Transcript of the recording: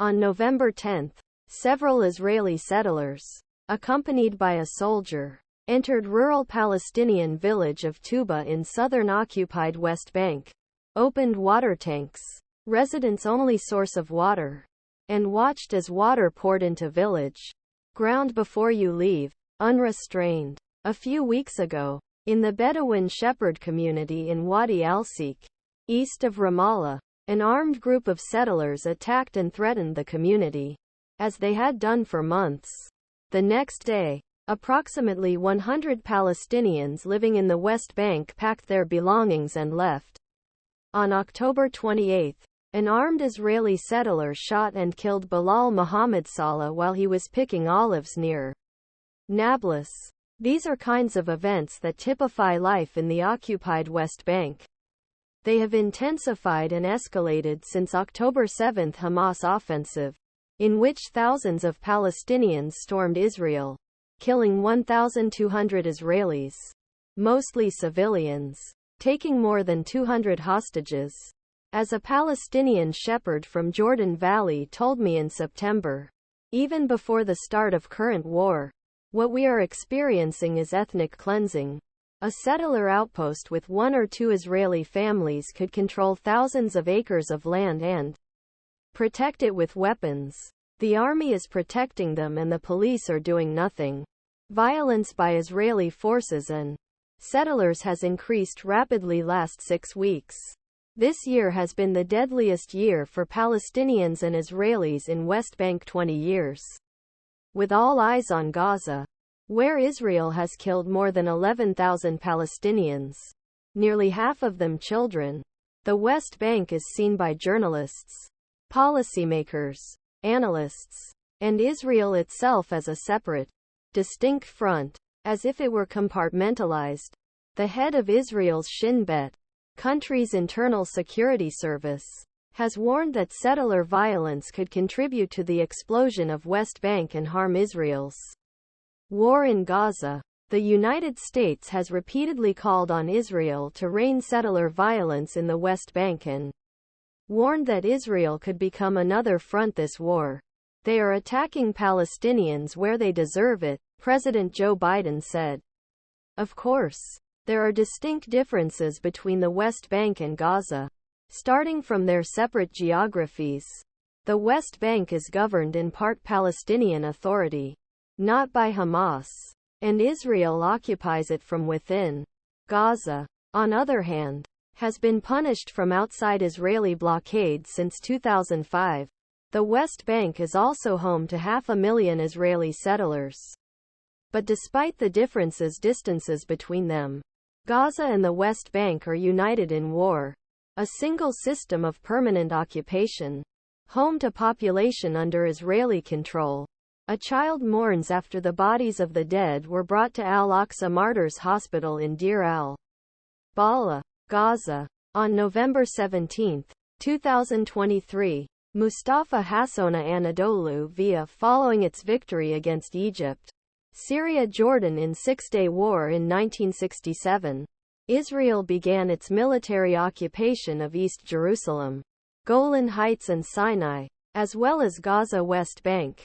On November 10, several Israeli settlers, accompanied by a soldier, entered rural Palestinian village of Tuba in southern occupied West Bank, opened water tanks, residents' only source of water, and watched as water poured into village. Ground before you leave, unrestrained. A few weeks ago, in the Bedouin shepherd community in Wadi al-Seeq, east of Ramallah, an armed group of settlers attacked and threatened the community, as they had done for months. The next day, approximately 100 Palestinians living in the West Bank packed their belongings and left. On October 28, an armed Israeli settler shot and killed Bilal Mohammed Saleh while he was picking olives near Nablus. These are kinds of events that typify life in the occupied West Bank. They have intensified and escalated since October 7 Hamas offensive, in which thousands of Palestinians stormed Israel, killing 1,200 Israelis, mostly civilians, taking more than 200 hostages. As a Palestinian shepherd from Jordan Valley told me in September, even before the start of current war, what we are experiencing is ethnic cleansing. A settler outpost with 1 or 2 Israeli families could control thousands of acres of land and protect it with weapons. The army is protecting them and the police are doing nothing. Violence by Israeli forces and settlers has increased rapidly last 6 weeks. This year has been the deadliest year for Palestinians and Israelis in West Bank 20 years. With all eyes on Gaza, where Israel has killed more than 11,000 Palestinians, nearly half of them children, the West Bank is seen by journalists, policymakers, analysts, and Israel itself as a separate, distinct front, as if it were compartmentalized. The head of Israel's Shin, country's internal security service, has warned that settler violence could contribute to the explosion of West Bank and harm Israel's war in Gaza. The United States has repeatedly called on Israel to rein settler violence in the West Bank and warned that Israel could become another front this war. They are attacking Palestinians where they deserve it, President Joe Biden said. Of course, there are distinct differences between the West Bank and Gaza, starting from their separate geographies. The West Bank is governed in part Palestinian Authority, not by Hamas, and Israel occupies it from within. Gaza, on other hand, has been punished from outside Israeli blockade since 2005. The West Bank is also home to 500,000 Israeli settlers. But despite the distances between them, Gaza and the West Bank are united in war. A single system of permanent occupation, home to population under Israeli control. A child mourns after the bodies of the dead were brought to Al-Aqsa Martyrs Hospital in Deir al Balah, Gaza. On November 17, 2023, Mustafa HassonaAnadolu via following its victory against Egypt, Syria Jordan in Six-Day War in 1967. Israel began its military occupation of East Jerusalem, Golan Heights and Sinai, as well as Gaza West Bank.